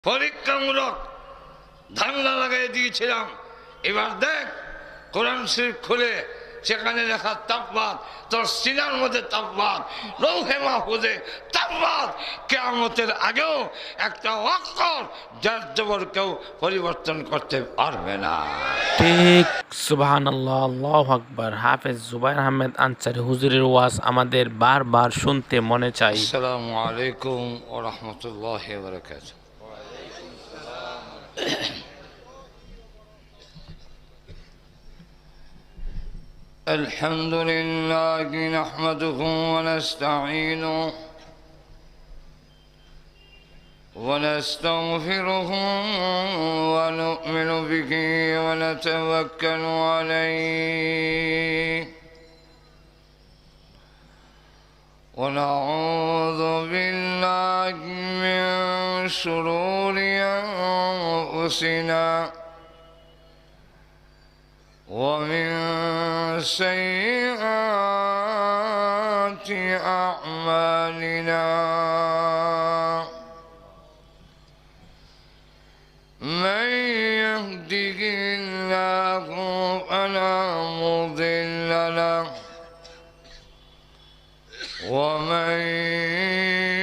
পরীক্ষামূলক ধান্দা লাগাই দিয়েছিলাম। এবার দেখ কোরআন শরীফ খুলে সেখানে লেখা তাওবাত, তোর সিনার মধ্যে তাওবাত, লৌহে মাহফুজে তাওবাত। কিয়ামতের আগেও একটা অক্ষর যার জবর কেউ পরিবর্তন করতে পারবে না। ঠিক সুবহানাল্লাহ, আল্লাহু আকবার। হাফেজ জুবায়ের আহমেদ আনসারী হুজুরের ওয়াজ আমাদের বারবার শুনতে মনে চাই। আসসালামু আলাইকুম ওয়া রাহমাতুল্লাহি ওয়া বারাকাতুহু। الحمد لله نحمده ونستعينه ونستغفره ونؤمن به ونتوكل عليه ونعوذ بالله من شرور أنفسنا ومن سيئات أعمالنا من يهده الله فلا مضل له ومن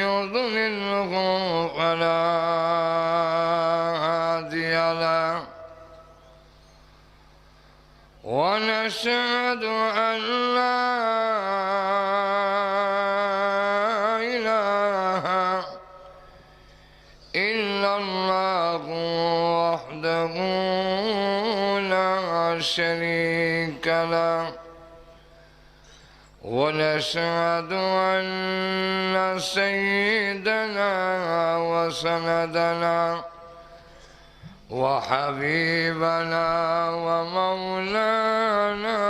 يضلله فلا هادي له ونشهد أن لا إله إلا الله وحده لا شريك له ونشهد أن سيدنا وسندنا وحبيبنا ومولانا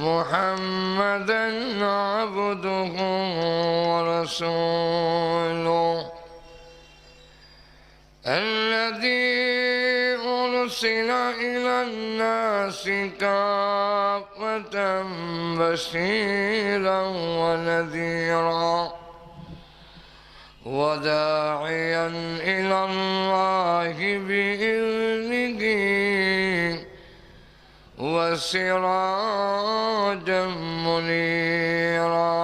محمدا عبده ورسوله الذي أرسل إلى الناس كافة بشيرا ونذيرا وداعيا إلى الله بإذنه وسراجا منيرا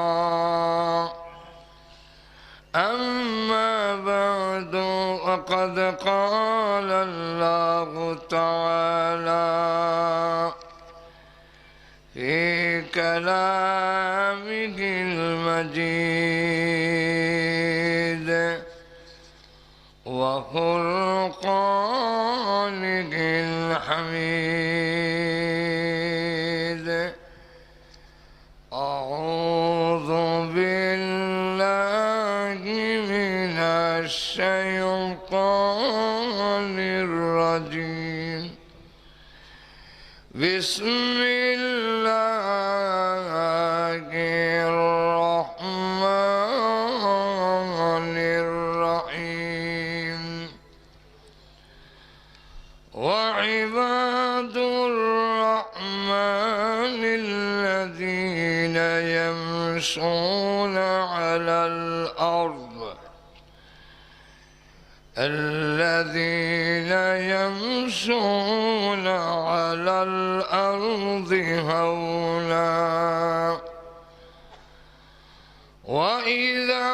أما بعد فقد قال الله تعالى في كلامه المجيد وفرقانه الحميد أعوذ بالله من الشيطان الرجيم بسم الله الرحمن الرحيم وعباد الرحمن الذين يمشون على الأرض هونا وإذا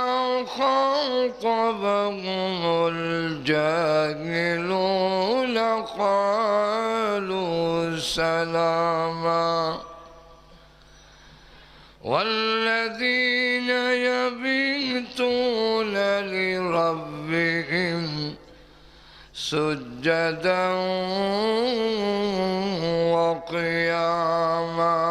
خاطبهم الجاهلون قالوا سلاما والذين يبيتون لربهم سجدا وقياما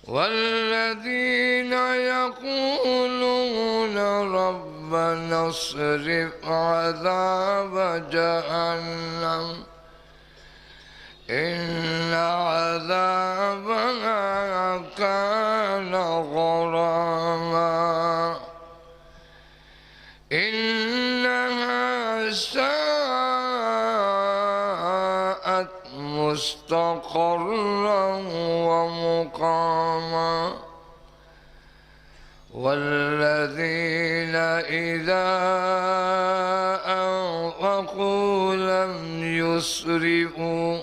والذين يقولون ربنا اصرف عذاب جهنم إن عذابها كان غراما إنها ساءت مستقرا ومقاما والذين إذا أنفقوا لم يسرفوا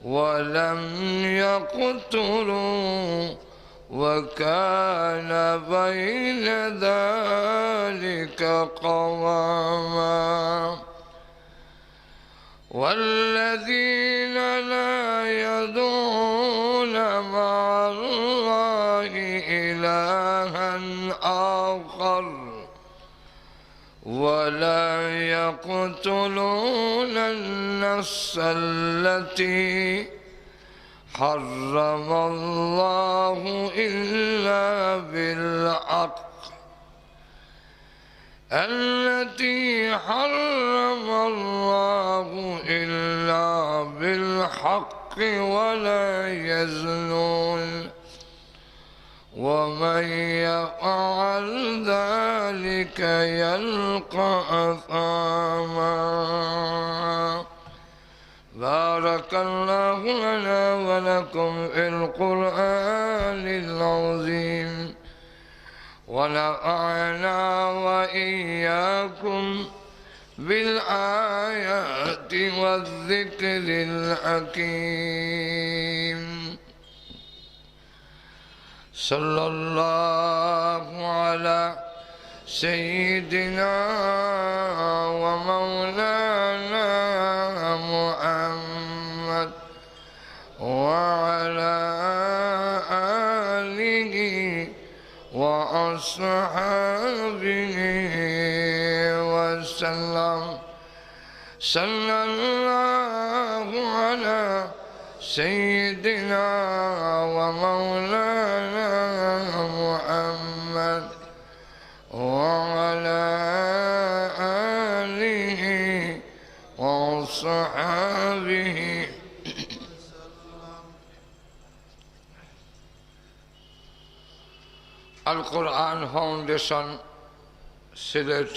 ولم يقتروا وكان بين ذلك قواما والذين لا يدعون مع الله إلها آخر ولا يقتلون النفس التي حرم الله إلا بالحق التي حرم الله إلا بالحق ولا يزنون ومن يفعل ذلك يلقى أثاما بارك الله لنا ولكم في القرآن العظيم ونفعنا وإياكم بالآيات والذكر الحكيم صلى الله على سيدنا ومولانا محمد وعلى آله وأصحابه وسلم صلى الله على سيدنا ومولانا محمد وعلى آله وصحابه আল কোরআন ফাউন্ডেশন সিলেট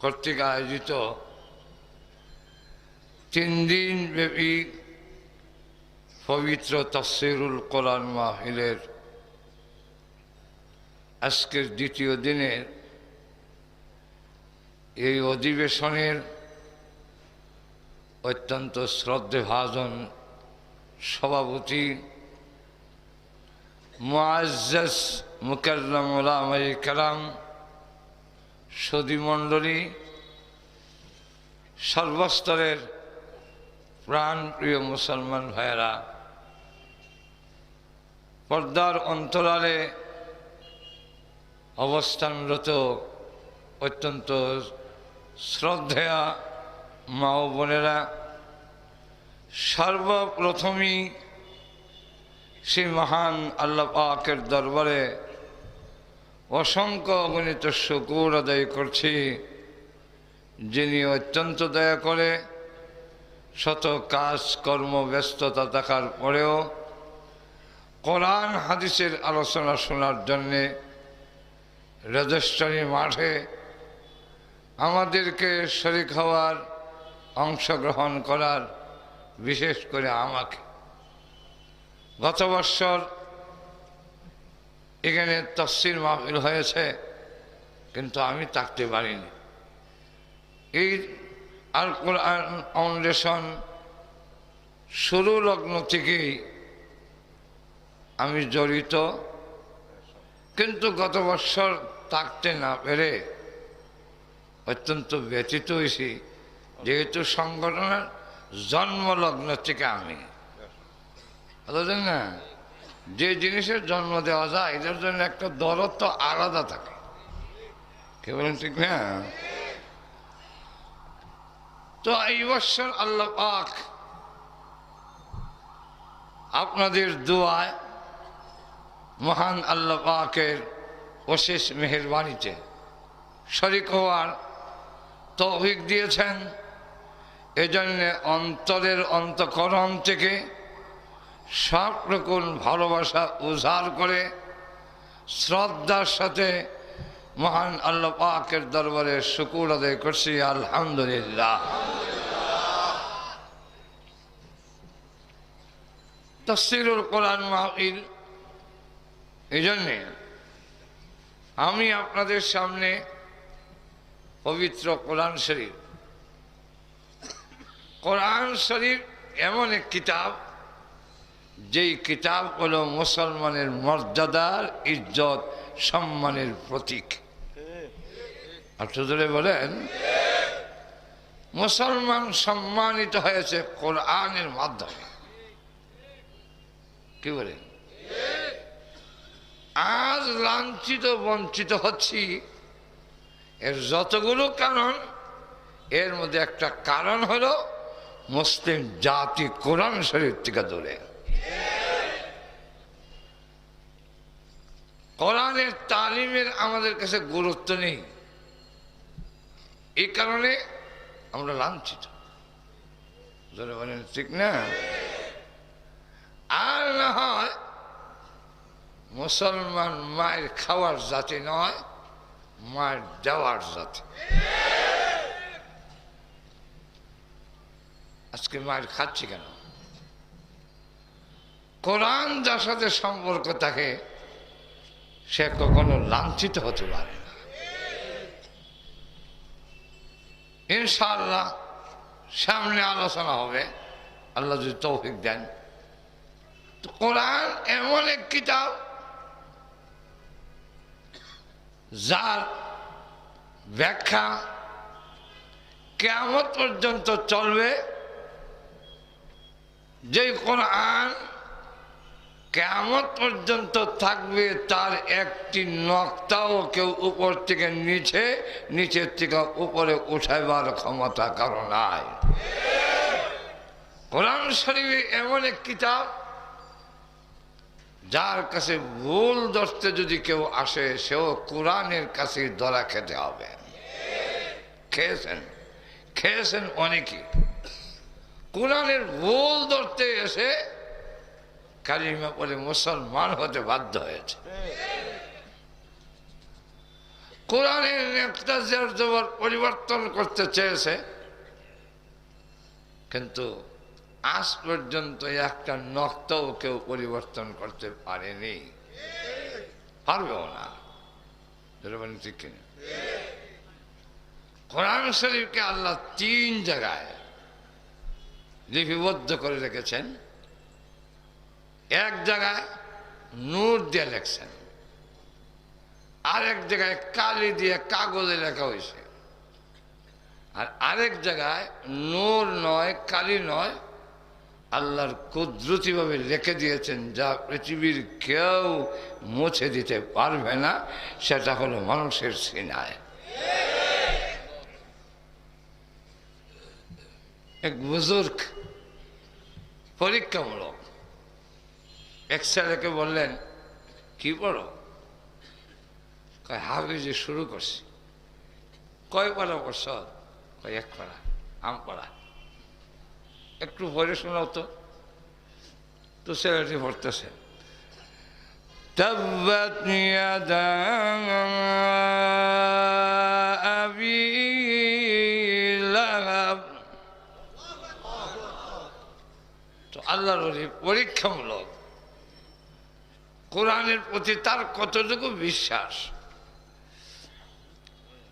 কর্তৃক আয়োজিত 3 দিন ব্যাপী পবিত্র তাফসীরুল কোরআন মাহফিলের আজকের দ্বিতীয় দিনের এই অধিবেশনের অত্যন্ত শ্রদ্ধেভাজন সভাপতি মুআজ্জাজ মুকাররম উলামায়ে কেরাম সুধীমণ্ডলী সর্বস্তরের প্রাণপ্রিয় মুসলমান ভাইয়েরা পর্দার অন্তরালে অবস্থানরত অত্যন্ত শ্রদ্ধেয়া মা ও বোনেরা সর্বপ্রথমেই সেই মহান আল্লাহ পাকের দরবারে অসংখ্য অগণিত শুকর আদায় করছি যিনি অত্যন্ত দয়া করে শত কাজ কর্ম ব্যস্ততা থাকার পরেও কোরআন হাদিসের আলোচনা শোনার জন্যে রেজিস্ট্রারি মাঠে আমাদেরকে শরীক হওয়ার অংশগ্রহণ করার বিশেষ করে আমাকে গত বছর এখানে তাফসীর মাহফিল হয়েছে কিন্তু আমি থাকতে পারিনি এই আল কোরআন ফাউন্ডেশন শুরু লগ্ন থেকেই আমি জড়িত কিন্তু গত বছর থাকতে না পেরে অত্যন্ত ব্যথিত হয়েছি যেহেতু সংগঠনের জন্মলগ্ন থেকে আমি বুঝলেন না যে জিনিসের জন্ম দেওয়া যায় এটার জন্য একটা দরদ তো আলাদা থাকে কে বলেন ঠিক না তো এই বছর আল্লাহ পাক আপনাদের দোয়ায় মহান আল্লাহ পাকের অশেষ মেহেরবানিতে শরীক হওয়ার তৌফিক দিয়েছেন এজন্য অন্তরের অন্তঃকরণ থেকে সব রকম ভালোবাসা উজাড় করে শ্রদ্ধার সাথে মহান আল্লাহ পাকের দরবারে শুকর আদায় করছি আলহামদুলিল্লাহ। তাফসীরুল কোরআন মাহফিল এই জন্যে আমি আপনাদের সামনে পবিত্র কোরআন শরীফ, কোরআন শরীফ এমন এক কিতাব, যেই কিতাব হলো মুসলমানের মর্যাদার, ইজ্জত, সম্মানের প্রতীক। ধরে বলেন, মুসলমান সম্মানিত হয়েছে কোরআনের মাধ্যমে। কি বলেন? আজ লাঞ্ছিত বঞ্চিত হচ্ছি, এর যতগুলো কারণ, এর মধ্যে একটা কারণ হলো মুসলিম জাতি কোরআন শরীফ থেকে দূরে। কোরআনের তালিমের আমাদের কাছে গুরুত্ব নেই, এই কারণে আমরা লাঞ্ছিত। ধরে বলেন ঠিক না? আর না হয় মুসলমান মায়ের খাওয়ার জাতি নয়, মায়ের দেওয়ার জাতি। আজকে মায়ের খাচ্ছি কেন? কোরআন যার সাথে সম্পর্ক থাকে সে কখনো লাঞ্ছিত হতে পারে না। ইনশাআল্লাহ সামনে আলোচনা হবে, আল্লাহ যদি তৌফিক দেন। তো কোরআন এমন এক কিতাব যার ব্যাখ্যা কিয়ামত পর্যন্ত চলবে। যে কোরআন কিয়ামত পর্যন্ত থাকবে, তার একটি নক্তাও কেউ উপর থেকে নিচে, নিচের থেকে উপরে উঠাইবার ক্ষমতা কারো নাই। কোরআন শরীফ এমন এক কিতাব যার কাছে ভুল ধরতে যদি কেউ আসে, সেও কোরআনের কাছে ধরা খেতে হবে। খেয়েছেন অনেকে। কোরআনের ভুল ধরতে এসে কালিমা বলে মুসলমান হতে বাধ্য হয়েছে। কোরআনের একটা জবর পরিবর্তন করতে চেয়েছে, কিন্তু আজ পর্যন্ত একটা নক্তাও কেউ পরিবর্তন করতে পারেনি, পারবেও না। ঠিক কিনা? কোরআন শরীফকে আল্লাহ 3 জায়গায় লিপিবদ্ধ করে রেখেছেন। এক জায়গায় নূর দিয়ে লেখছেন, আরেক জায়গায় কালি দিয়ে কাগজে লেখা হয়েছে, আর আরেক জায়গায় নূর নয়, কালি নয়, আল্লাহর কুদরতি ভাবে রেখে দিয়েছেন, যা পৃথিবীর কেউ মুছে দিতে পারবে না। সেটা হলো মানুষের সিনায়। এক বুজুর্গ পরীক্ষামূলক এক ছেলেকে বললেন, কি পড়ো? কয় হাফিজে শুরু করছি। কয় পারা পড়ছ? কয় 1 পারা, আম পারা। একটু পড়ে শোনাও তো। তো ছেলেটি পড়তেছে, তাব্বাত ইয়াদা আবি লাহাব। তো আল্লাহর ওলি পরীক্ষামূলক কোরআনের প্রতি তার কতটুকু বিশ্বাস।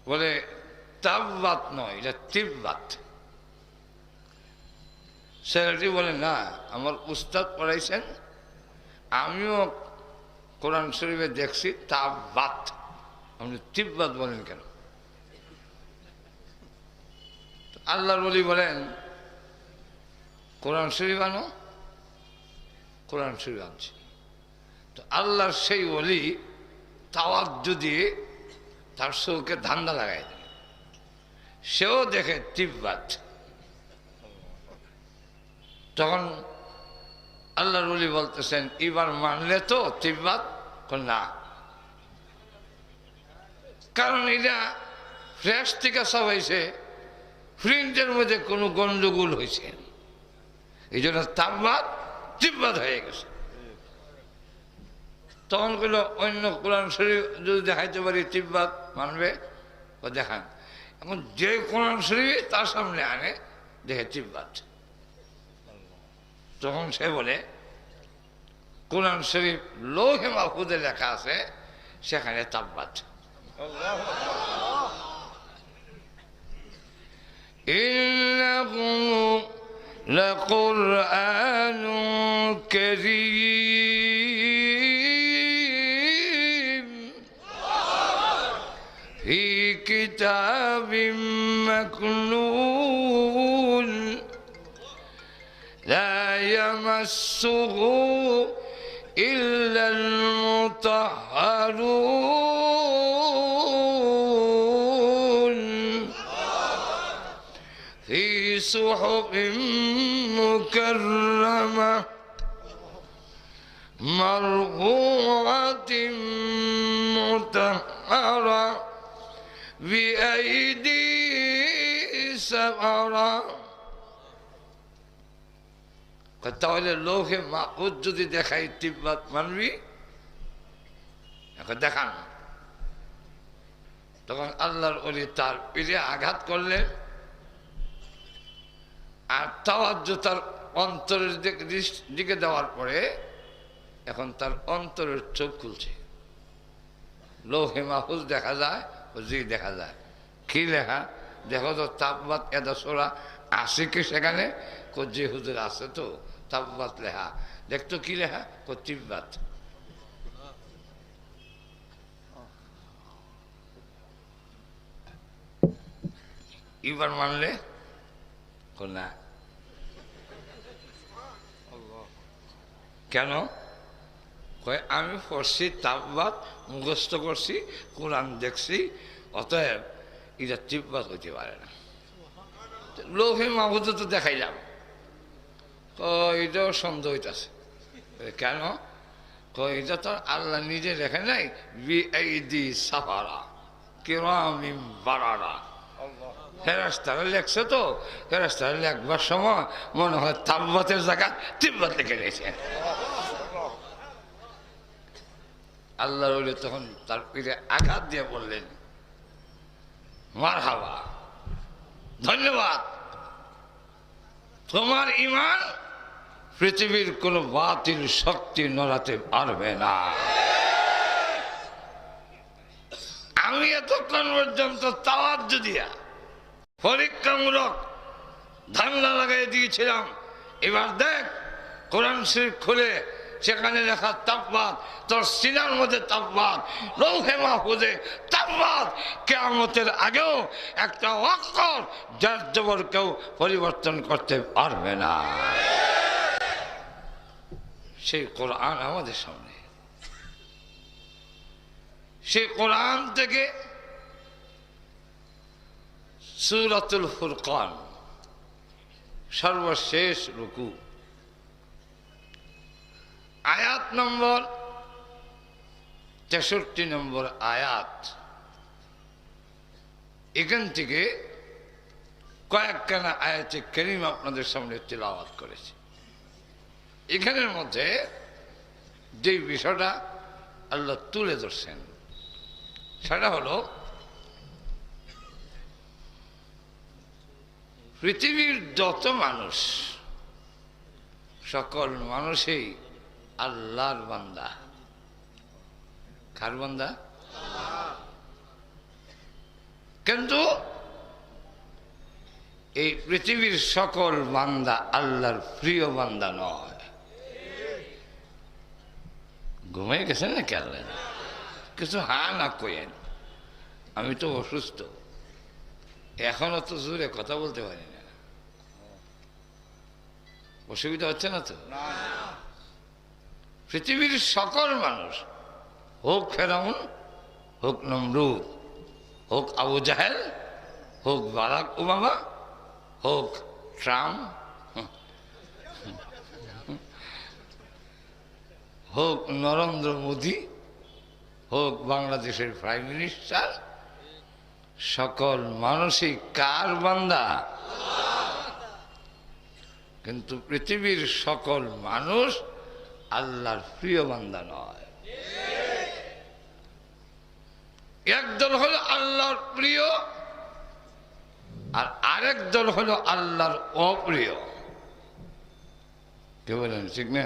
বলে তাব্বাত নয়, এটা তিব্বাত। ছেলেটি বলে, না, আমার উস্তাদ পড়াইছেন, আমিও কোরআন শরীফে দেখছি তাব্বাত, আপনি তিব্বাত বলেন কেন? আল্লাহর ওলি বলেন, কোরআন শরীফ আনো। কোরআন শরীফ আনছি। তো আল্লাহর সেই ওলি তাওয়াজ্জু দিয়ে তার চোখে ধান্দা লাগাই দেন, সেও দেখে তিব্বাত। তখন আল্লাহর ওলি বলতেছেন, এবার মানলে তো তিব্বাত? না, কারণ এটা ফ্রেশ থেকে সব হয়েছে, প্রিন্টের মধ্যে কোনো গন্ডগোল হয়েছে, এই জন্য তাব্বাত তিব্বাত হয়ে গেছে। তখন কইল, অন্য কোরআন শরীফ যদি দেখাইতে পারি তিব্বাত মানবে? ও দেখান। এখন যে কোরআন শরীফ তার সামনে আনে, দেখে তিব্বাত। তখন সে বলে, কোরআন শরীফ লৌহে মাহফুজে লেখা আছে, সেখানে তাব্বাত। إنه لقرآن كريم في كتاب مكنون لا يمسه إلا المطهرون في صحف مكرمة مرفوعة مطهرة بأيدي سفرة তাহলে লোহে মাহুদ যদি দেখাই তিব্বত মানবি এখন দেখান তখন আল্লাহর ওলি তার পিঠে আঘাত করলেন আর তাওয়াজ্জু তার অন্তরের দিকে দেওয়ার পরে এখন তার অন্তরের চোখ খুলছে লোহে মাহুজ দেখা যায় জি দেখা যায় কি লেখা দেখো তো তাপবাত এদা সোরা আসে কি সেখানে যে হুজুর আছে তো তাপবাত লেখা দেখতো কি লেখা তিব্বত এবার মানলে না কেন কয় আমি পড়ছি তাপবাত মুখস্থ করছি কোরআন দেখছি অতএব এটা তিব্বত হইতে পারে না লোহে মাহুদ তো দেখাইলাম এটাও সন্দেহ হইতেছে কেন এটা তো আল্লাহ নিজে দেখে নাই বিআইদি সাফারা কিরামিম বারারা ফেরেশতারা লেখছে তো ফেরেশতারা লেখবার সময় মনে হয় তাব্বাতের জায়গা তিব্বত লিখে নিয়েছে আল্লাহর ওলি তখন তার পিঠে আঘাত দিয়ে বললেন মারহাবা ধন্যবাদ তোমার ঈমান পৃথিবীর কোন বাতিল শক্তি নড়াতে পারবে না আমি এতক্ষণ পর্যন্ত তাওয়াজ্জু দিয়া পরীক্ষামূলক ধান্দা লাগাই দিয়েছিলাম এবার দেখ কোরআন শরীফ খুলে সেখানে লেখা তাওবাত তোর সিনার মধ্যে তাওবাত লৌহে মাহফুজে তাওবাত কিয়ামতের আগেও একটা অক্ষর যার জবর কেউ পরিবর্তন করতে পারবে না সেই কোরআন আমাদের সামনে সেই কোরআন থেকে সূরাতুল ফুরকান সর্বশেষ রুকু আয়াত নম্বর 63 নম্বর আয়াত এখান থেকে কয়েকখানা আয়াতে কারীম আপনাদের সামনে তিলাওয়াত করেছি এখানের মধ্যে যে বিষয়টা আল্লাহ তুলে ধরছেন সেটা হলো পৃথিবীর যত মানুষ সকল মানুষই আল্লাহর বান্দা কার বান্দা কিন্তু এই পৃথিবীর সকল বান্দা আল্লাহর প্রিয় বান্দা নয় ঘুমিয়ে গেছেন না কেন কিছু হা না কইেন আমি তো অসুস্থ এখনো তো জোরে কথা বলতে পারি না অসুবিধা হচ্ছে না তো পৃথিবীর সকল মানুষ হোক ফেরাউন হোক নমরুদ হোক আবু জাহেল হোক বারাক ওবামা হোক ট্রাম্প হোক নরেন্দ্র মোদী হোক বাংলাদেশের প্রাইম মিনিস্টার সকল মানুষই কার বান্দা কিন্তু পৃথিবীর সকল মানুষ আল্লাহর প্রিয় বান্দা নয় একদল হলো আল্লাহর প্রিয় আর আরেক দল হলো আল্লাহর অপ্রিয় কে বলেন ঠিক না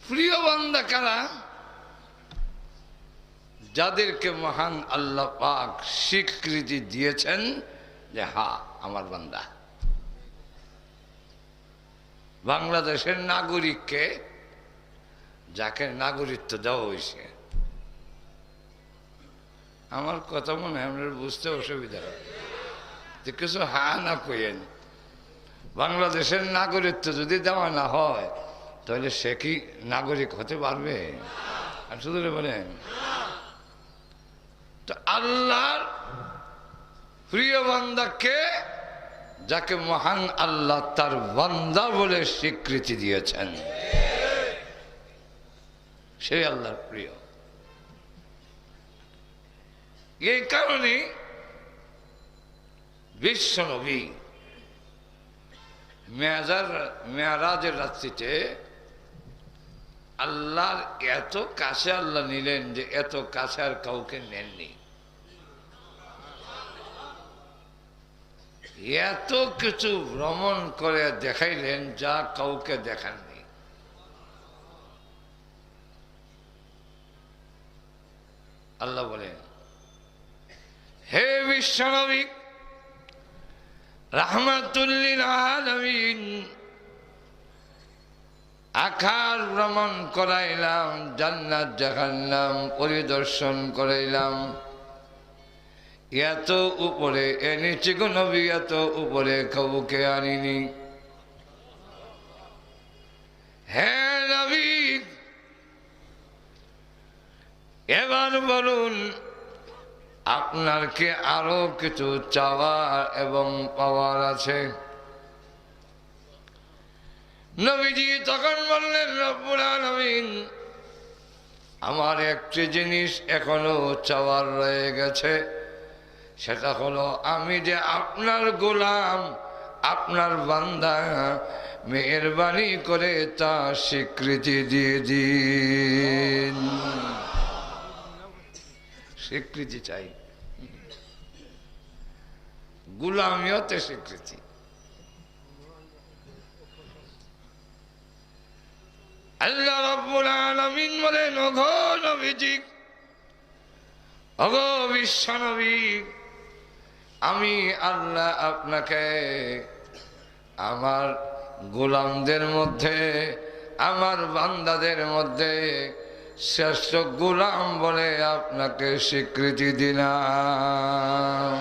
প্রিয় বান্দা কারা যাদেরকে মহান আল্লাহ পাক স্বীকৃতি দিয়েছেন যে হ্যাঁ আমার বান্দা। বাংলাদেশের নাগরিককে যাকে নাগরিকত্ব দেওয়া হয়েছে, আমার কথা মনে হয় আপনার বুঝতে অসুবিধা হয়, কিছু হা না কইেন। বাংলাদেশের নাগরিকত্ব যদি দেওয়া না হয় তাহলে সে কি নাগরিক হতে পারবে? আর শুধু বলেন তো আল্লাহর প্রিয় বান্দাকে, যাকে মহান আল্লাহ তার বান্দা বলে স্বীকৃতি দিয়েছেন, সেই আল্লাহর প্রিয়। এই কারণে বিশ্বনবী মেয়ারাজের রাত্রিতে আল্লাহর এত কাছে আল্লাহ নিলেন যে এত কাছে আর কাউকে নেননি। এত কিছু ভ্রমণ করে দেখাইলেন যা কাউকে দেখাননি। আল্লাহ বলেন, হে বিশ্বনবী রাহমাতুল লিল আলামিন, আকাশ ভ্রমণ করাইলাম, জান্নাত জাহান্নাম পরিদর্শন করাইলাম। এত উপরে এনেছি গো নবী, এত উপরে কাউকে আনিনি। হে নবী, এবার বলুন আপনার কি আরো কিছু চাওয়ার এবং পাওয়ার আছে? নবীজি তখন বললেন, রব্বুল আলামিন, আমার একটি জিনিস এখনো চাওয়ার রয়ে গেছে, সেটা হলো আমি যে আপনার গোলাম, আপনার বান্দা, মেহেরবানি করে তা স্বীকৃতি দিয়ে দিন। স্বীকৃতি চাই, গোলামিয়তে স্বীকৃতি। আল্লাহ রাব্বুল আলামিন বলেন, ওগো নবীজি, ওগো বিশ্বনবী, আমি আল্লাহ আপনাকে আমার গোলামদের মধ্যে, আমার বান্দাদের মধ্যে শ্রেষ্ঠ গোলাম বলে আপনাকে স্বীকৃতি দিলাম।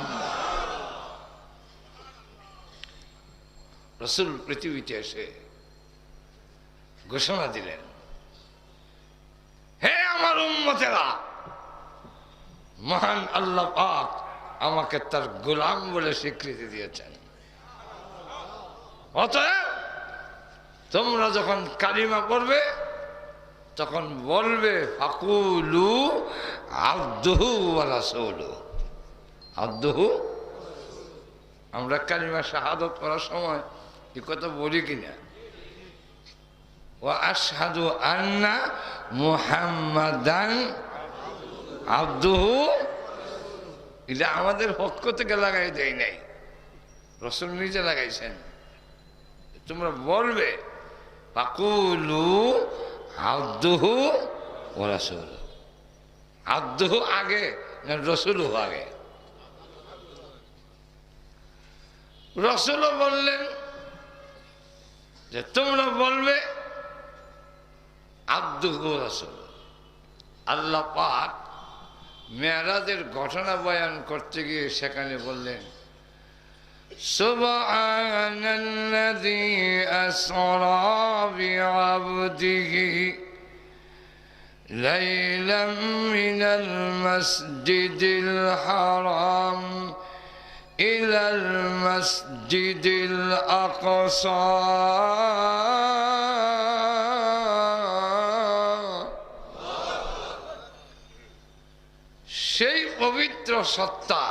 রাসূল পৃথিবীতে এসে ঘোষণা দিলেন, হে আমার উম্মতেরা, মহান আল্লাহ পাক আমাকে তার গোলাম বলে স্বীকৃতি দিয়েছেন। অতএব তোমরা যখন কালিমা পড়বে তখন বলবে ফাকুলু আবদুহু ওয়া রাসূলুহু। আবদুহু, আমরা কালিমা শাহাদাত করার সময় এই কথা বলি কিনা? ওয়া আশহাদু আন্না মুহাম্মাদান আবদুহু, এটা আমাদের পক্ষ থেকে লাগাই দেয় নাই, রাসূল নিজে লাগাইছেন। তোমরা বলবে ফাকুলু আবদুহু ওয়া রাসূলুহু। আবদুহু আগে না রাসূলুহু আগে? রাসূলও বললেন যে তোমরা বলবে আবদুহু ওয়া রাসূলুহু। আল্লাহ পাক মেরাজের ঘটনা বয়ান করতে গিয়ে সেখানে বললেন, সুবহানাল্লাযী আসরা বিআবদিহি লাইলাম মিনাল মাসজিদিল হারাম ইলাল মাসজিদিল আকসা সেই পবিত্র সত্তা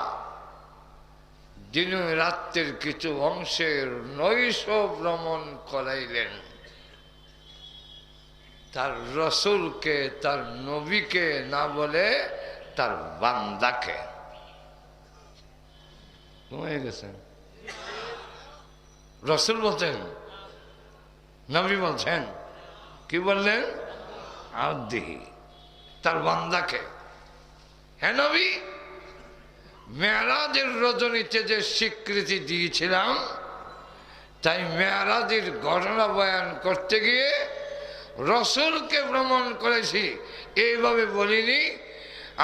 যিনি রাত্রের কিছু অংশের নৈশ ভ্রমণ করাইলেন তার রসুলকে, তার নবীকে না বলে তার বান্দাকে। ঘুমিয়ে গেছেন? রসুল বলছেন, নবী বলছেন, কি বললেন? আব্দিহি, তার বান্দাকে। হ্যাঁ নবী, মেরাজের রজনীতে যে স্বীকৃতি দিয়েছিলাম, তাই মেরাজের ঘটনা বয়ান করতে গিয়ে রসুলকে ভ্রমণ করেছি এইভাবে বলিনি,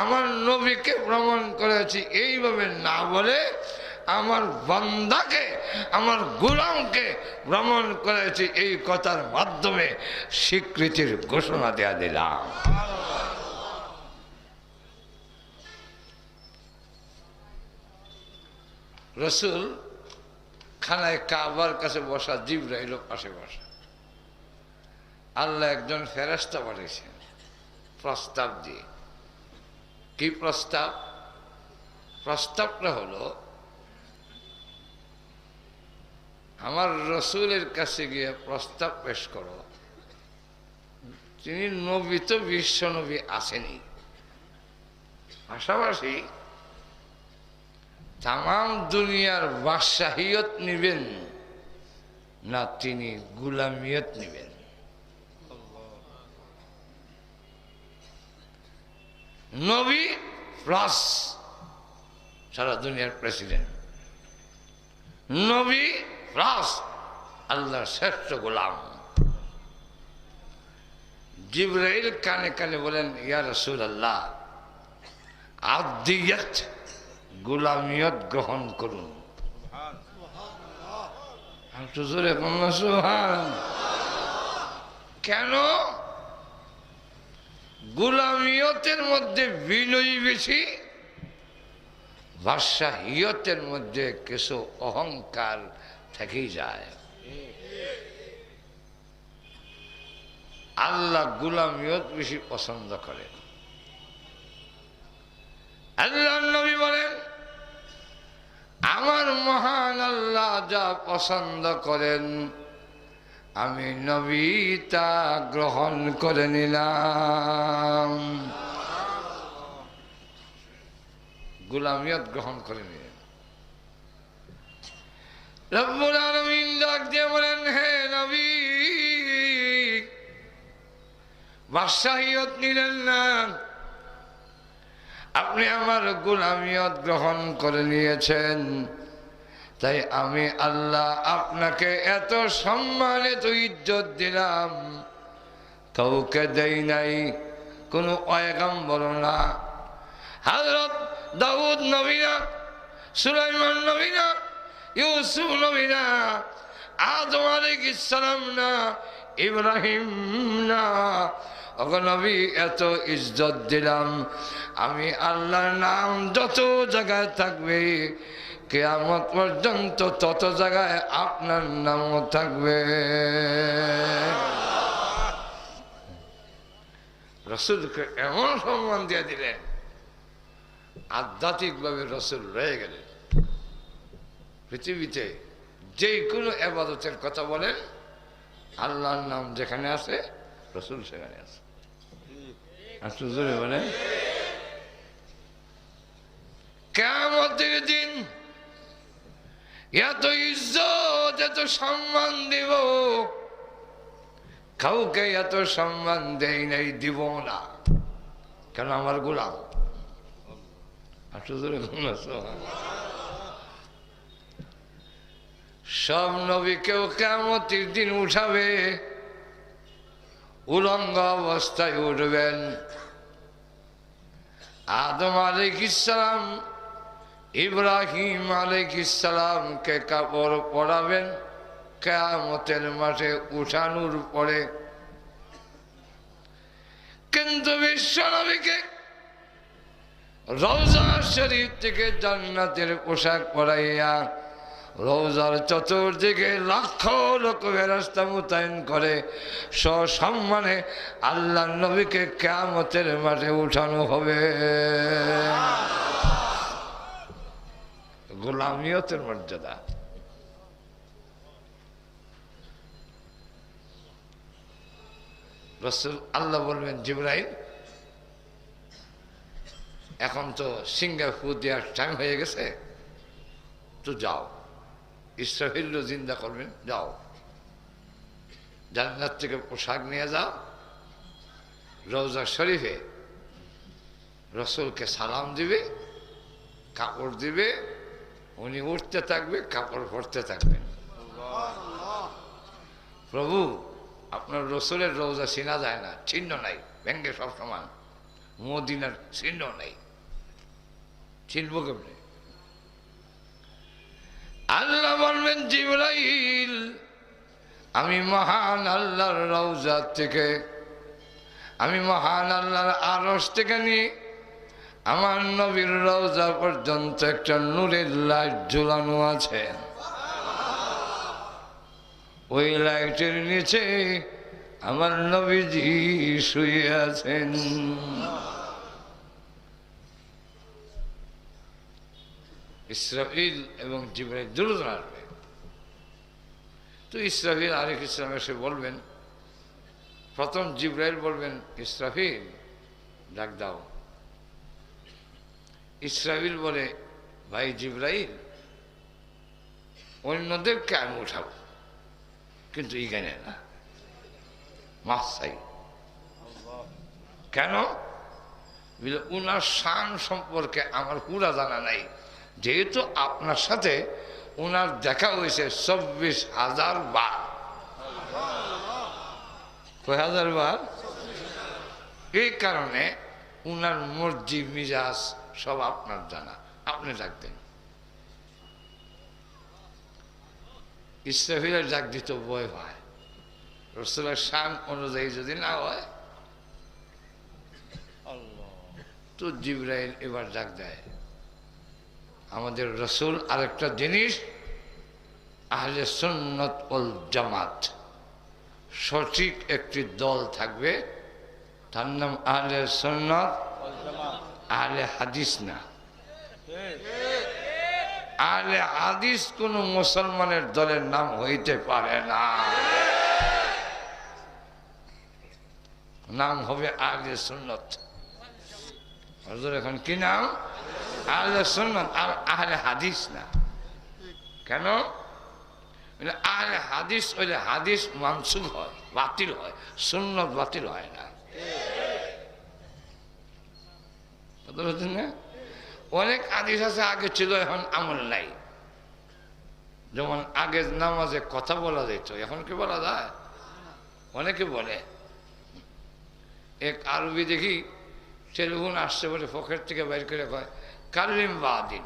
আমার নবীকে ভ্রমণ করেছি এইভাবে না বলে আমার বান্দাকে, আমার গোলামকে ভ্রমণ করেছি এই কথার মাধ্যমে স্বীকৃতির ঘোষণা দেয়া দিলাম। রসুল খানায় কাবার কাছে বসা, জিবরাইল পাশে বসা। আল্লাহ একজন ফেরেশতা পাঠিয়েছেন প্রস্তাব দিয়ে। কি প্রস্তাব? প্রস্তাবটা হলো, আমার রসুলের কাছে গিয়ে প্রস্তাব পেশ করো, তিনি নবী তো বিশ্ব নবী আসেনি, পাশাপাশি তাম দুনিয়ার বাদশাহিয়ত নিবেন না তিনি গুলামিয়ত নিবেন? নবী প্লাস সারা দুনিয়ার প্রেসিডেন্ট, নবী প্লাস আল্লাহর শ্রেষ্ঠ গোলাম। জিবরাইল কানে কানে বলেন, ইয়া রাসূলুল্লাহ, আবদিয়ত গোলামিয়ত গ্রহণ করুন। কেন? গোলামিয়তের মধ্যে বিনয়ী বেশি, বাদশাহিয়তের মধ্যে কিছু অহংকার থেকেই যায়। আল্লাহ গোলামিয়ত বেশি পছন্দ করেন। আল্লাহ নবী বলেন, আমার মহান আল্লাহ যা পছন্দ করেন আমি নবী তা গ্রহণ করে নিলাম। গোলামিয়ত গ্রহণ করে নিলেন। রব্বুল আলামিন ডাক দিয়ে বলেন, হে নবী, বাদশাহিয়ত নিলেন না, আপনি আমার গোলামিয়ত গ্রহণ করে নিয়েছেন, তাই আমি আল্লাহ আপনাকে এত সম্মান এত ইজ্জত দিলাম, কাউকে দেই নাই, কোনো পয়গম্বর না, হযরত দাউদ নবী না, সুলাইমান নবী না, ইউসুফ নবী না, আদম আলাইহিস সালাম না, ইব্রাহিম না, ওগো নবী এত ইজ্জত দিলাম, আমি আল্লাহর নাম যত জায়গায় থাকবে কিয়ামত পর্যন্ত তত জায়গায় আপনার নামও থাকবে। রসুলকে এমন সম্মান দিয়ে দিলেন, আধ্যাত্মিকভাবে রসুল রয়ে গেলেন। পৃথিবীতে যে কোনো ইবাদতের কথা বলেন, আল্লাহর নাম যেখানে আছে রসুল সেখানে আছে। আসলে জোরে বলেন, কিয়ামতের দিন এত ইজ্জত এত সম্মান দিব, কাউকে এত সম্মান দেই নাই, দিব না, কেন? আমার গোলাম। সব নবীকেও কিয়ামতের দিন উঠাবে, উলঙ্গ অবস্থায় উঠবেন। আদম আলাইহিস সালাম, ইব্রাহিম আলাইহিস সালামকে কাপড় পরাবেন কিয়ামতের মাঠে উঠানোর পরে, কিন্তু বিশ্ব নবীকে রওজা শরীফ থেকে জান্নাতের পোশাক পরাইয়া রওজার চতুর্দিকে লক্ষ লক্ষ ফেরেশতা মোতায়েন করে সসম্মানে আল্লাহ নবীকে কিয়ামতের মাঠে উঠানো হবে। গোলামিয়তের মর্যাদা। রাসূল আল্লাহ বলবেন, জিবরাইল এখন তো সিঙ্গাপুর দেওয়ার টাইম হয়ে গেছে, তো যাও, ইসরাফিল জিন্দা করবেন, যাও জান্নাত থেকে পোশাক নিয়ে যাও, রওজা শরীফে রসুলকে সালাম দিবে, কাপড় দিবে, উনি উঠতে থাকবে, কাপড় পরতে থাকবেন। প্রভু আপনার রসুলের রওজা চিনা যায় না, চিহ্ন নাই, ভেঙ্গে সব সমান, মদিনার চিহ্ন নাই, চিনব কেমনে? আল্লাহ বলবেন জিবরাইল, আমি মহান আল্লাহর রওজা থেকে, আমি মহান আল্লাহর আরশ থেকে নিয়ে আমার নবীর রওজা পর্যন্ত একটা নূরের লাইট ঝুলানো আছে। ওই লাইটের নিচে আমার নবীজি শুয়ে আছেন। ইসরাফিল এবং জিবরাইল দুজন আসবে। তো ইসরাফিল আলাইহিস সালাম এসে বলবেন, প্রথম জিবরাইল বলবেন, ইসরাফিল ডাক দাও। ইসরাফিল বলে, ভাই জিবরাইল, অন্যদেরকে আমি উঠাবো, কিন্তু ইগানে না, মাফ চাই। কেন? উনার শান সম্পর্কে আমার পুরা জানা নাই, যেহেতু আপনার সাথে ওনার দেখা হয়েছে 24,000 বার। কয় হাজার বার? এই কারণে উনার মর্জি মিজাজ সব আপনার জানা, আপনি ডাকতেন। ইসরাফিলের ডাক দিত ভয় হয়, রসুলের শান অনুযায়ী যদি না হয়। তো জিবরাইল এবার ডাক দেয়, আমাদের রসুল আরেকটা জিনিস, আহলে সুন্নাত ওয়াল জামাত, সঠিক একটি দল থাকবে, তার নাম আহলে সুন্নাত, আহলে হাদিস না। আহলে হাদিস কোন মুসলমানের দলের নাম হইতে পারে না, নাম হবে আহলে সুন্নাত। এখন কি নাম? আহলে সুন্নাত, আর আহলে হাদিস না। কেন? আহলে হাদিস হইলে হাদিস মানসুখ হয়, বাতিল হয়, সুন্নাত বাতিল হয় না। অনেক হাদিস আছে আগে ছিল, এখন আমল নাই। যেমন আগে নামাজে কথা বলা যেত, এখন কি বলা যায়? অনেকে বলে। এক আরবি দেখি টেলিফোন আসছে বলে পকেট থেকে বাইর করে কয়, কালিম বাদিন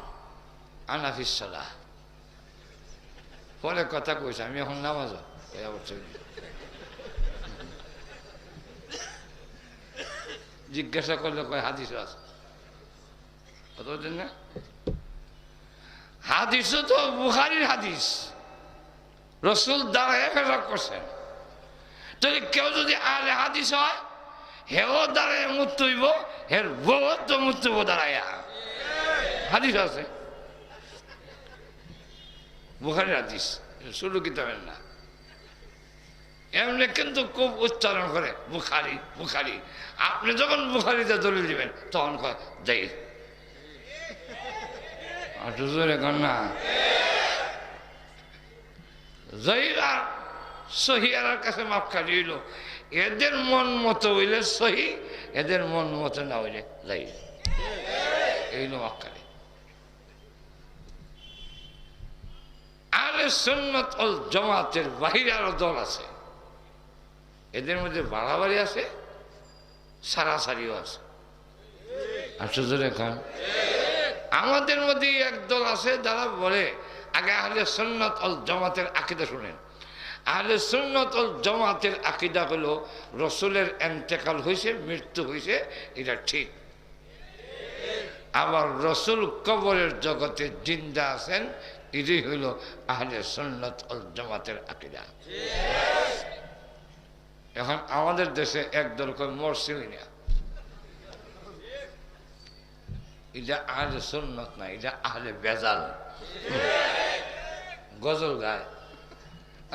আনাফিস সালাহ। পরে কথা কইছে, আমি এখন নামাজ জিজ্ঞাসা করলে কয় হাদিস আছে। কত না হাদিস তো বুখারীর হাদিস, রসুল দাঁড়ায় ফেরক করছেন। তাহলে কেউ যদি আহলে হাদিস হয়, হেও দাঁড়ায় মুক্ত হইব, হের বউ তো মুক্ত হইব দাঁড়াইয়া। হাদিস আছে, বুখারীর হাদিস, শুরু কিতাবের না। এমনি কিন্তু খুব উচ্চারণ করে বুখারী বুখারী। আপনি যখন বুখারীতে দলিল দিবেন তখন কয় যাই না, জয়ীরা সহিয়ার কাছে মাপকাঠি হইল। এদের মন মতো হইলে সহি, এদের মন মতো না হইলে যাই, এই মাপকাঠি। আহলে সুন্নাত ওয়াল জামাতের বাহিরে আরো দল আছে, এদের মধ্যে বাড়াবাড়ি আছে, সারাসারিও আছে। খান আমাদের মধ্যে একদল আছে যারা বলে, আগে আহলে সুন্নাত ওয়াল জামাতের আকীদা শুনেন। আহলে সুন্নাত ওয়াল জামাতের আকীদা হলো রসুলের ইন্তেকাল হয়েছে, মৃত্যু হয়েছে, এটা ঠিক। আবার রসুল কবরের জগতে জিন্দা আছেন, এটাই হইল আহলে সুন্নাত ওয়াল জামাতের আকীদা। এখন আমাদের দেশে একদল কয় মরছিলি না, এটা আহলে সুন্নাত না, এটা আহলে বেজাল। গজল গায়,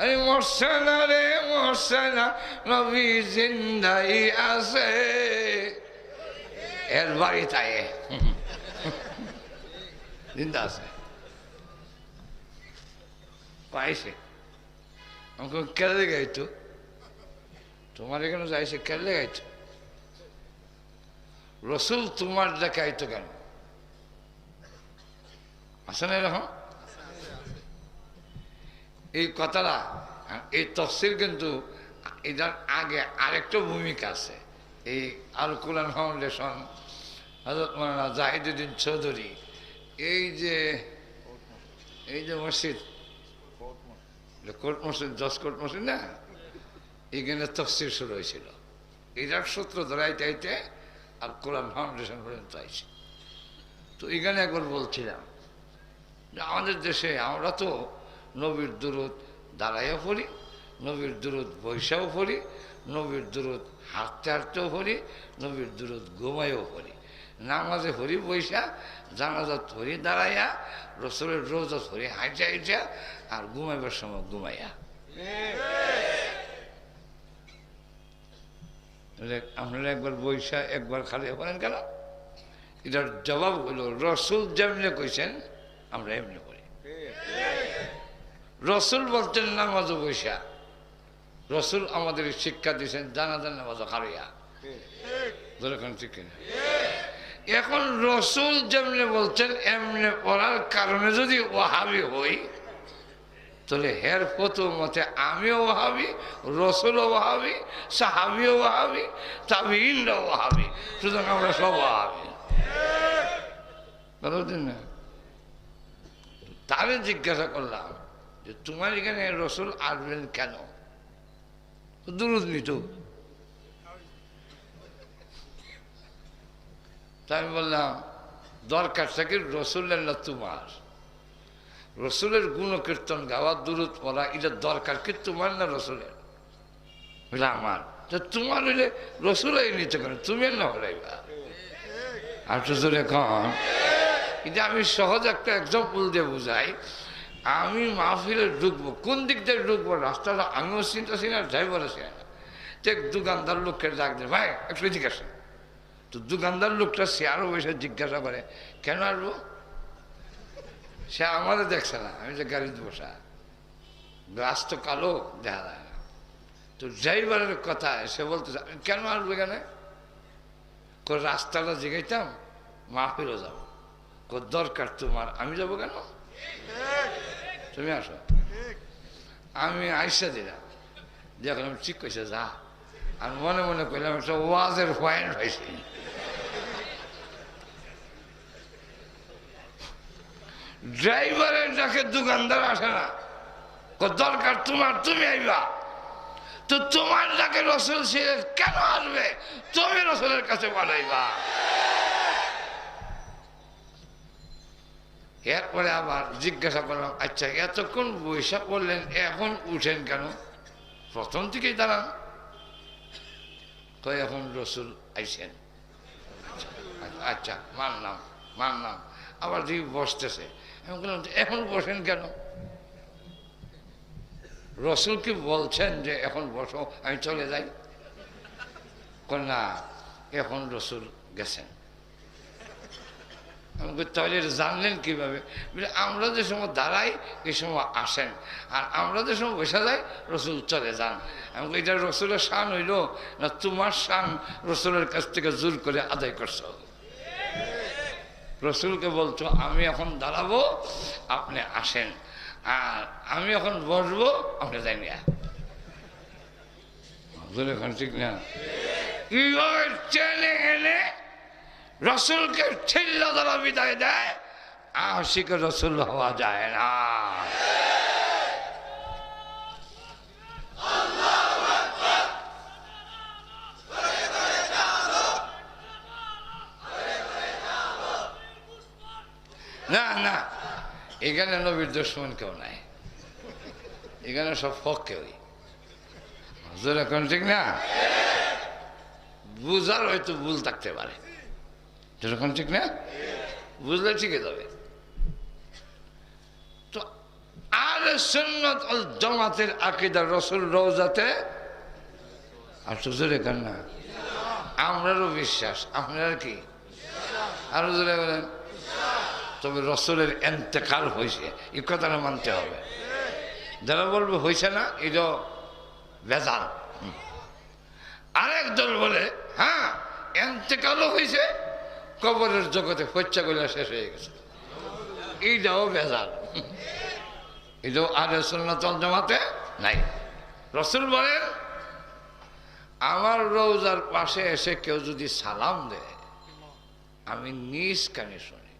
আরে মরছে না রে মরছে না, নবী জিন্দাই আছে, এর বাড়ি তাই জিন্দা আছে পাইছে। আমাকে কেড়ে গাইতো, তোমার এখানে যাইছে কেড়ে গাইতো। রসুল তোমার দেখাইতো কেন? আছে না এরকম? এই কথাটা, এই তফসির কিন্তু এটার আগে আরেকটা ভূমিকা আছে। এই আল কোরআন ফাউন্ডেশন, হযরত মাওলানা জাহিদুদ্দিন চৌধুরী, এই যে মসজিদ, কোর্ট মসজিদ, 10 কোর্ট মসজিদ না, এখানে তফসির শুরু হয়েছিল। এটার সূত্র ধরাইতে আইতে আর কোরআন ফাউন্ডেশন পর্যন্ত আইছে। তো এখানে একবার বলছিলাম যে আমাদের দেশে আমরা তো নবীর দুরূদ দাঁড়াইয়া পড়ি, নবীর দুরূদ বৈশাও পড়ি, নবীর দুরূদ হাঁটতে হাঁটতেও পড়ি, নবীর দুরূদ ঘুমাইও পড়ি। নামাজে পড়ি বৈশা, জানাজাত পড়ি দাঁড়াইয়া, রসুলের রোজা পড়ি হাইটা হাইটা, আর ঘুমাইবার সময় ঘুমাইয়া। আপনারা একবার বৈশা একবার খালি করেন কেন? এটার জবাব হলো রসুল যেমনি কইছেন আমরা এমনি করি। রসুল বলছেন নামাজও বৈশা, রসুল আমাদের শিক্ষা দিয়েছেন জানাজার নামাজও খারিয়া। ঠিক কিনা? এখন রসুল যেমনি বলছেন এমনি পড়ার কারণে যদি ওয়াহাবি হই, তাহলে হের ফতো মতে আমিও ওয়াহাবি, রসুলও ওয়াহাবি, সাহাবিও ওয়াহাবি, তাবিঈনরাও ওয়াহাবি, সুতরাং আমরা সব ওয়াহাবি। বুঝলেন না? তারে জিজ্ঞাসা করলাম যে তোমার এখানে রসুল আসবেন কেন? দুরূদ নিত। তাই আমি বললাম দরকার থাকে রসুলের না তোমার? রসুলের গুণকীর্তন গাওয়া, দুরূদ পড়া, এটা দরকার কি তোমার না রসুলের? বলে আমার। তো তোমার হইলে রসুলাই নিতে কেন, তুমি না হলাইবা? আর তো জোরে কন। কিন্তু আমি সহজ একটা এক্সাম্পল দিয়ে বুঝাই। আমি মাহফিলে ঢুকবো, কোন দিক দিয়ে ঢুকবো রাস্তাটা আমিও চিন্তাছি না, ড্রাইভারও চিনি না। তো এক দোকানদার লোককে ডাক দেয়, ভাই একটু জিজ্ঞাসা। তো দোকানদার লোকটা সে আরও বসে জিজ্ঞাসা করে, কেন আসবো? সে আমাদের দেখছে না, আমি যে গাড়িতে বসা, গ্লাস তো কালো, দেখা যায় না। তো ড্রাইভারের কথা সে বলতে কেন আসবো এখানে? রাস্তাটা জিগাইতাম, মাহফিলও যাবো। দরকার তোমার, আমি যাবো কেন? তুমি আসো। আমি আইসা দিলাম, দেখলাম ঠিক কইছে যা। আর মনে মনে করলাম একটা ওয়াজের পয়েন্ট হয়েছে। ড্রাইভারের ডাকে দোকানদার আসে না, দরকার তোমার, তুমি আইবা। তো তোমার ডাকে রসুল ছিলেন, কেন আসবে? তুমি রসুলের কাছে বানাইবা। এরপরে আবার জিজ্ঞাসা করলাম, আচ্ছা এতক্ষণ বৈশা করলেন, এখন উঠেন কেন? প্রথম থেকেই দাঁড়ান। তো এখন রসুল আইসেন, আচ্ছা মানলাম। আবার দেখি বসতেছে, আমি বললাম এখন বসেন কেন? রসুল কি বলছেন যে এখন বসো আমি চলে যাই? না, এখন রসুল গেছেন। আমাকে তাহলে জানলেন কিভাবে? আমরা যে সময় দাঁড়াই এই সময় আসেন, আর আমরা যে সময় বসে যাই রসুল চলে যান। আমাকে এটা রসুলের শান হইল না তোমার শান রসুলের কাছ থেকে জোর করে আদায় করছো? রসুলকে বলছো আমি এখন দাঁড়াবো, আপনি আসেন, আর আমি এখন বসবো, আপনি যাই না। এখন ঠিক না? এইভাবে টেনে এনে রসুলকে ছিল্লা দ্বারা বিদায় দেয়, আশিকে রসুল হওয়া যায় না। না না, এখানে নবীর দুশমন কেউ নাই, এখানে সব হক কেউই। এখন ঠিক না? বুঝার হয়তো ভুল থাকতে পারে, যেরকম ঠিক না? বুঝলে ঠিকই যাবে। তো আর সুন্নাত ওয়াল জামাতের আকীদা রসুল রওজাতে, আর তো জোরে কান না, আমরারও বিশ্বাস, আপনার কি? আরো জোরে বলেন। তবে রসুলের এন্তেকাল হয়েছে এই কথাটা মানতে হবে। যারা বলবে হয়েছে না, এটা ভেজাল। আরেক দল বলে হ্যাঁ এন্তেকালও হয়েছে, কবরের জগতে ফচ্চাগুলা শেষ হয়ে গেছে। এইটাও বেজাল, এটাও আহলে সুন্নাত ওয়াল জামাতে নাই। রাসূল বলেন, আমার রওজার পাশে এসে কেউ যদি সালাম দেয় আমি নিজ কানে শুনি।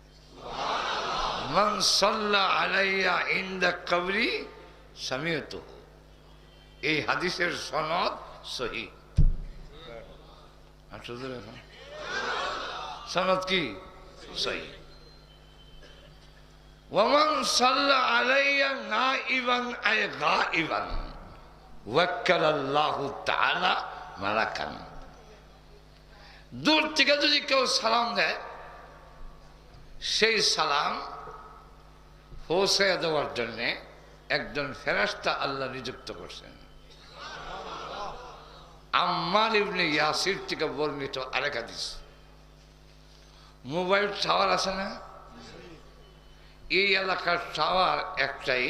মান সাল্লা আলাইয়া ইনদা কবরি সামিয়তুহু। এই হাদিসের সনদ সহিহ। সনদ কি? সহিহ। ওয়ামান সাল্লা আলাইয়া নাইবান আই গাইবান ওয়াক্কালাল্লাহু তাআলা মালাকান। দূর থেকে যদি কেউ সালাম দেয়, সেই সালাম পৌঁছে দেওয়ার জন্য একজন ফেরেশতা আল্লাহ নিযুক্ত করছেন। আম্মার ইবনে ইয়াসির থেকে বর্ণিত আরেক হাদিস। মোবাইল টাওয়ার আছে না, এই এলাকার টাওয়ার একটাই,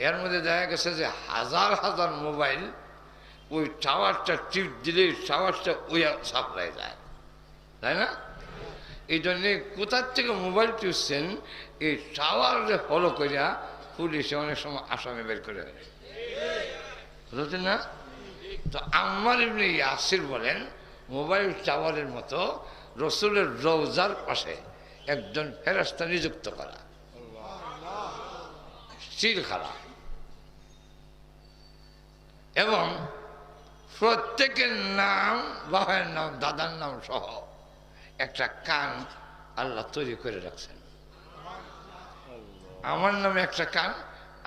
এর মধ্যে দেখা গেছে যে হাজার হাজার মোবাইল ওই টাওয়ারটা টিপ দিলে টাওয়ারটা ওই সাপ্লাই যায়, তাই না? এই জন্যে কোথার থেকে মোবাইল টিপছেন এই টাওয়ারে ফলো করিয়া পুলিশে অনেক সময় আসামি বের করে, বুঝলেন না? তো আম্মার ইবনে ইয়াসির বলেন, মোবাইল টাওয়ারের মতো রসুলের রওজার পাশে একজন ফেরেশতা নিযুক্ত করা, সিল খারা, এবং প্রত্যেকের নাম, বাবার নাম, দাদার নাম সহ একটা কান আল্লাহ তৈরি করে রাখছেন। আমার নামে একটা কান,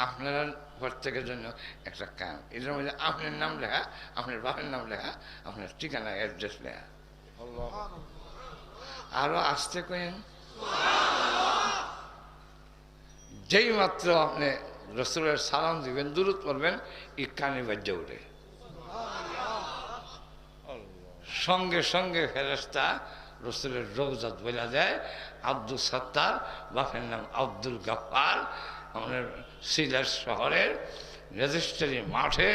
আপনারা প্রত্যেকের জন্য একটা কান। এটার মধ্যে আপনার নাম লেখা, আপনার বাবার নাম লেখা, আপনার ঠিকানা অ্যাড্রেস লেখা। আরো আসতে কেন, যেই মাত্র আপনি রসুলের সালাম দিবেন, দুরূদ পড়বেন, এই কানে বাজ্যে উঠে, সঙ্গে সঙ্গে ফেরেশতা রসুলের রওজাত বলে দেয়। আব্দুল সত্তার, বাপের নাম আব্দুল গাফফার, আমাদের সিলেট শহরের রেজিস্ট্রি মাঠে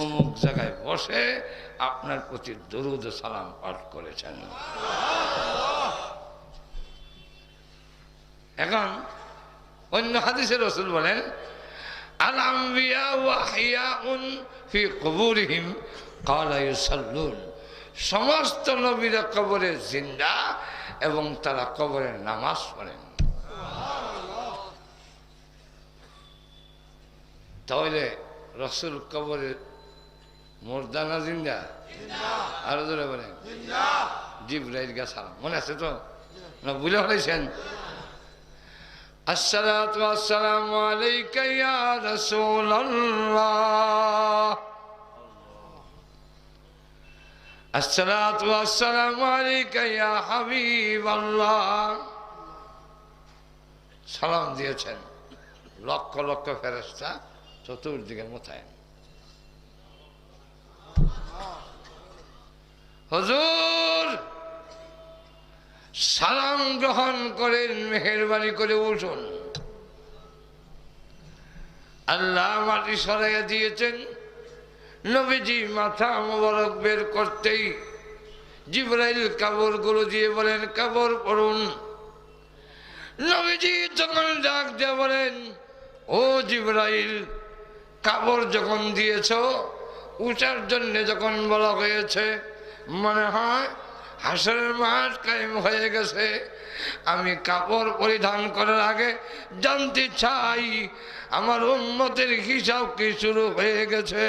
অমুক জায়গায় বসে আপনার প্রতি দরুদ ও সালাম পাঠ করেছেন। এখন অন্য হাদিসে রাসূল বলেন, আল আম্বিয়া ওয়া হিয়াউন ফি কুবুরিহিম ক্বালা ইউসাল্লুন। সমস্ত নবীরা কবরে জিন্দা এবং তারা কবরে নামাজ পড়েন। তাহলে রসুল কবরে মুর্দা না জিন্দা? আরো জোরে বলেন। জিবরাইল কা সালাম মনে আছে তো না? ভুলে ফেলেছেন? আসসালাতু ওয়াসসালামু আলাইকা ইয়া রাসূলুল্লাহ, আসসালাতু ওয়াসসালামু আলাইকা ইয়া হাবিবাল্লাহ। সালাম দিয়েছেন লক্ষ লক্ষ ফেরেশতা চতুর্দিকে মোতায়েন। হুজুর সালাম গ্রহণ করেন, মেহেরবানি করে উঠুন। আল্লাহ মাটি সরাইয়া দিয়েছেন। নবীজি মাথা মোবারক বের করতেই জিবরাইল কাপড়গুলো দিয়ে বলেন, কাপড় পরুন। নবীজি তখন ডাক দিয়ে বলেন, ও জিবরাইল, কাপড় যখন দিয়েছ, উঠার জন্য যখন বলা হয়েছে, মনে হয় হাসরের মাঠ কায়েম হয়ে গেছে। আমি কাপড় পরিধান করার আগে জানতে চাই আমার উম্মতের হিসাব কি শুরু হয়ে গেছে?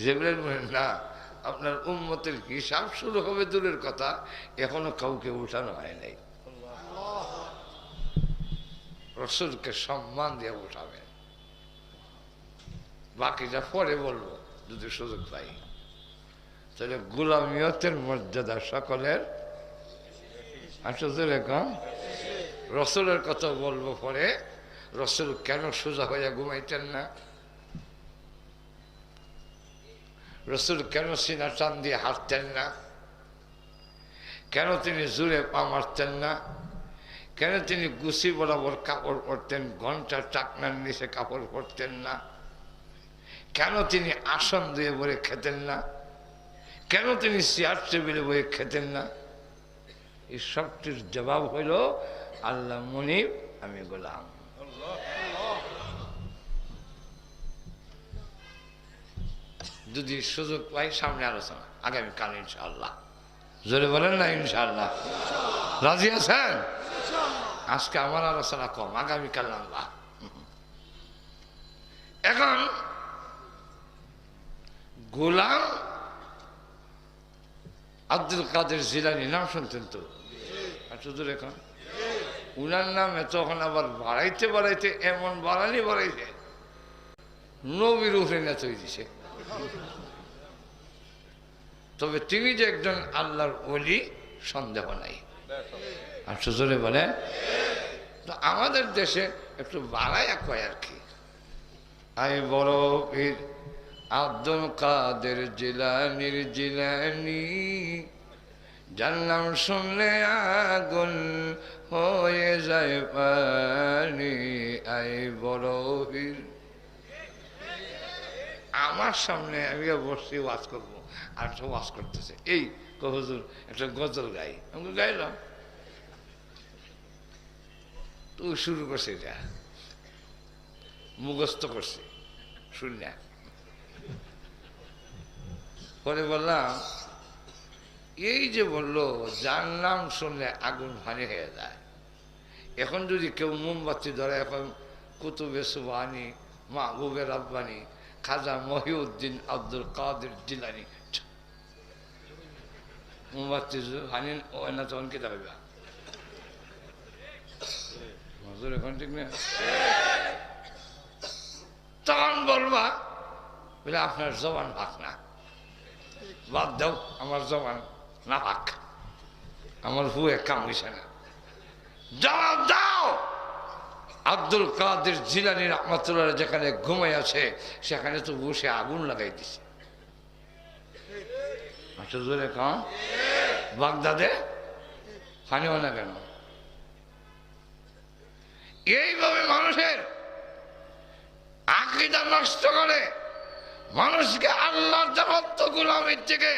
জিবরাইল বলেন, না, আপনার উম্মতের হিসাব শুরু হবে দূরের কথা, এখনো কাউকে উঠানো হয় নাই। রাসূলকে সম্মান দিয়ে উঠাবেন, বাকিটা পরে বলবো যদি সুযোগ পাই। তাহলে গোলামিয়তের মর্যাদা সকলের আসলে কম। রসুলের কথা বলবো পরে। রসুল কেন সোজা হইয়া ঘুমাইতেন না? রসুল কেন সিনা টান দিয়ে হাঁটতেন না? কেন তিনি জোরে পা মারতেন না? কেন তিনি গুছি বরাবর কাপড় পরতেন, ঘন্টা টাকনার নিচে কাপড় পরতেন না? কেন তিনি আসন দিয়ে ভরে খেতেন না? কেন তিনি চেয়ার টেবিলে বয়ে খেতেন না? এই সবটির জবাব হইল আল্লাহ মুনিব, আমি গোলাম। যদি সুযোগ পাই সামনে আলোচনা আগামীকাল ইনশাআল্লাহ। জোরে বলেন না ইনশাআল্লাহ? রাজি আছেন? আজকে আমার আলোচনা কম, আগামীকাল আল্লাহ। এখন গোলাম আব্দুল কাদের জিলানী নাম শুনতেন তো? এখন উনার নাম তখন আবার বাড়াইতে বাড়াইতে এমন বাড়াইছে নবীর উপরে নেতা দিছে। তবে তিনি যে একজন আল্লাহর ওলি সন্দেহ নাই। আর সুজরে বলে তো আমাদের দেশে একটু বাড়াইয়া কয় আর কি, আই বড় পীর আব্দুল কাদের জিলানীর জিলানী, যার নাম শুনলে আগুন হয়ে যায় পানি। আই বড় পীর। আমার সামনে আমি বসছি ওয়াজ করবো, আর সব ওয়াজ করতেছে, এই হুজুর একটা গজল গাই। আমি গাইলাম, তো শুরু করছে, এটা মুখস্থ করছে শুনলে। পরে বললাম, এই যে বললো যার নাম শুনলে আগুন ভানি হয়ে যায়, এখন যদি কেউ মোমবাতি ধরে, এখন কুতুবে সুবহানি, মাহবুবে রাব্বানি, খাজা মহিউদ্দিন আব্দুল কাদের জিলানী, মোমবাতি ভানি না তখন কে দেবে? এখন ঠিক না? তখন বলবা বলে আপনার জবান ভাগ না, বাদ দাও, আমার জবান না ভাগ, আমার হুয়ে কাম হইছে না। জবাব দাও। আব্দুল কাদের জিলানী রাহমাতুল্লাহ যেখানে ঘুমাই আছে সেখানে তো বসে আগুন লাগাই দিছে। আচ্ছা জোরে কাম বাগদাদে ফানিও না কেন? এইভাবে মানুষের আকীদা নষ্ট করে, মানুষকে আল্লাহর জগত গোলামের থেকে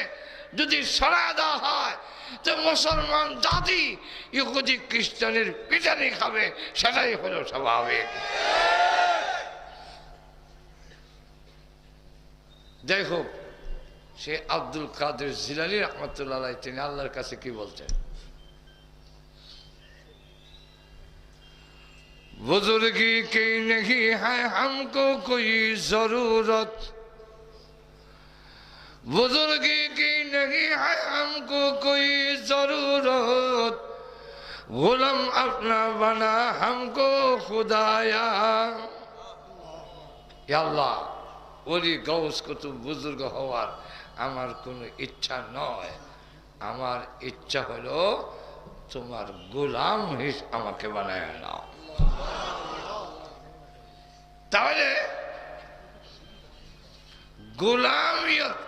যদি সরায় দেওয়া হয় তো মুসলমান জাতি ইহুদি খ্রিস্টানের পিটানি খাবে, সেটাই হলো স্বাভাবিক। যাই হোক, সে আব্দুল কাদের জিলানী রাহমাতুল্লাহ আলাইহি তিনি আল্লাহর কাছে কি বলছেন? बुजुर्गी की नहीं है हमको कोई जरूरत, बुजुर्गी की नहीं है हमको कोई जरूरत, गुलाम अपना बना हमको खुदाया। या अल्लाह, ওলি গৌস কুতুব বুজুর্গ হওয়ার আমার কোনো ইচ্ছা নয়, আমার ইচ্ছা হলো তোমার গোলাম আমাকে বানায় নাও। তাহলে গোলামিয়ত,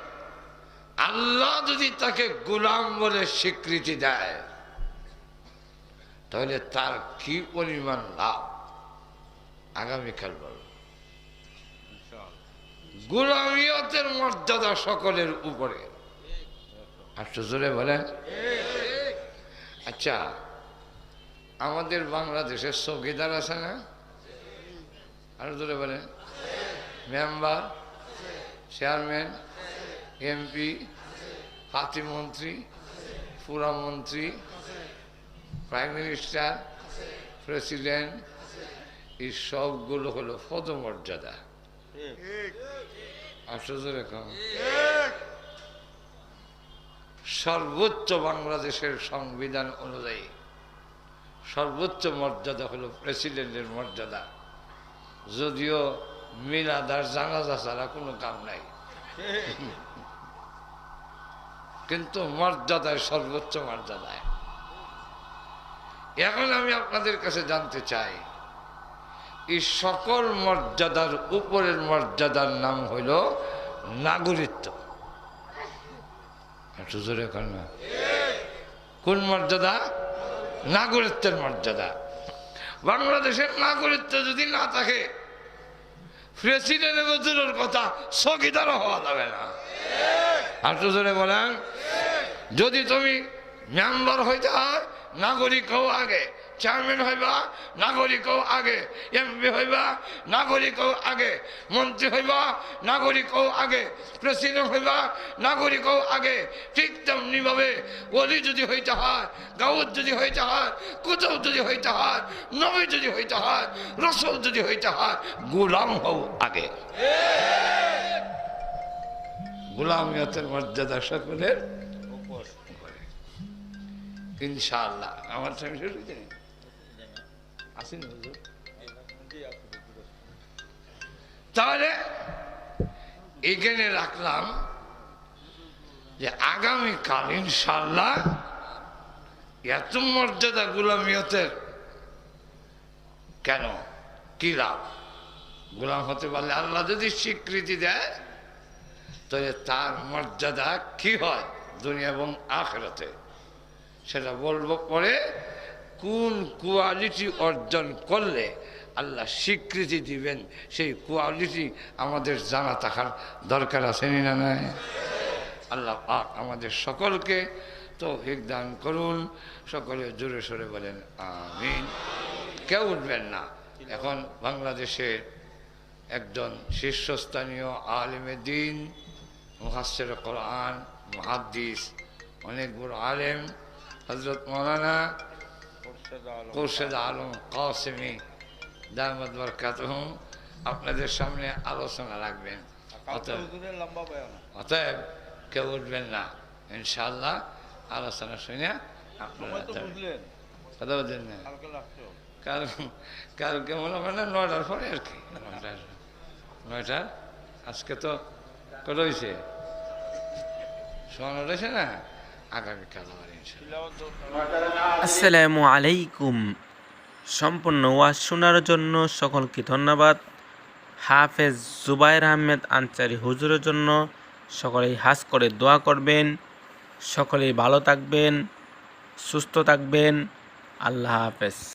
আল্লাহ যদি তাকে গোলাম বলে স্বীকৃতি দেয় তাহলে তার কি পরিমাণ লাভ আগামীকাল বলব। গোলামিয়তের মর্যাদা সকলের উপরে। আচ্ছা জোরে বলেন। আচ্ছা, আমাদের বাংলাদেশের চৌকিদার আছে না? আরো জোরে বলেন। মেম্বার, চেয়ারম্যান, এমপি, প্রতিমন্ত্রী, পুরমন্ত্রী, প্রাইম মিনিস্টার, প্রেসিডেন্ট, এই সবগুলো হলো পদমর্যাদা। আশ্চর্য কম। সর্বোচ্চ বাংলাদেশের সংবিধান অনুযায়ী সর্বোচ্চ মর্যাদা হলো প্রেসিডেন্টের মর্যাদা, যদিও মিলাদ আর জানাজা ছাড়া কোনো কাম নাই, কিন্তু মর্যাদায় সর্বোচ্চ মর্যাদায়। এখন আমি আপনাদের কাছে জানতে চাই, এই সকল মর্যাদার উপরের মর্যাদার নাম হইল নাগরিকত্ব। কোন মর্যাদা? নাগরিকত্বের মর্যাদা। বাংলাদেশের নাগরিকত্ব যদি না থাকে, প্রেসিডেন্টের দূরের কথা চৌকিদারও হওয়া যাবে না। আর তো জোরে বলেন, যদি তুমি মেম্বার হইতে হয় নাগরিক হও আগে, চেয়ারম্যান হইবা নাগরিক হও আগে, এমপি হইবা নাগরিক হও আগে, মন্ত্রী হইবা নাগরিক হও আগে, প্রেসিডেন্ট হইবা নাগরিক হও আগে। ঠিক তেমনি ভাবে ওলি যদি হইতে হয়, গাউদ যদি হইতে হয়, কুতুব যদি হইতে হয়, নবী যদি হইতে হয়, রসুল যদি হইতে হয়, গোলাম হও আগে। গোলামিয়তের মর্যাদা সকলের উপরে। ইনশাআল্লাহ আমার সঙ্গে শুরু হয়েছে আসেন হুজুর। তাহলে এখানে রাখলাম যে আগামীকাল ইনশাআল্লাহ এত মর্যাদা গোলামিয়তের কেন, কি লাভ? গোলাম হতে পারলে আল্লাহ যদি স্বীকৃতি দেয় তাহলে তার মর্যাদা কি হয় দুনিয়া এবং আখিরাতে, সেটা বলবো পরে। কোন কোয়ালিটি অর্জন করলে আল্লাহ স্বীকৃতি দিবেন সেই কোয়ালিটি আমাদের জানা থাকার দরকার আছে না নাই? আল্লাহ পাক আমাদের সকলকে তৌফিক দান করুন। সকলে জোরে সোরে বলেন আমিন। কেউ উঠবেন না। এখন বাংলাদেশের একজন শীর্ষস্থানীয় আলেমে দ্বীন, মুফাসসির কোরআন, মুহাদ্দিস, অনেক বড় আলেম হযরত মাওলানা খুরশেদ আলম কাসেমি দামাত বরকাতুহুম আপনাদের সামনে আলোচনা রাখবেন। অতএব কেউ উঠবেন না, ইনশাআল্লাহ আলোচনা শুনে আপনারা কথা বলছেন না। কালকে মনে হয় না 9টার পরে আর কি, 9টার। আজকে তো কত হয়েছে, শোনা রয়েছে না, আগামীকাল আবার ইনশাআল্লাহ। আসসালামু আলাইকুম। সম্পূর্ণ ওয়াজ শোনার জন্য সকলকে ধন্যবাদ। হাফেজ জুবায়ের আহমেদ আনসারী হুজুরের জন্য সকলেই হাস করে দোয়া করবেন। সকলেই ভালো থাকবেন, সুস্থ থাকবেন। আল্লাহ হাফেজ।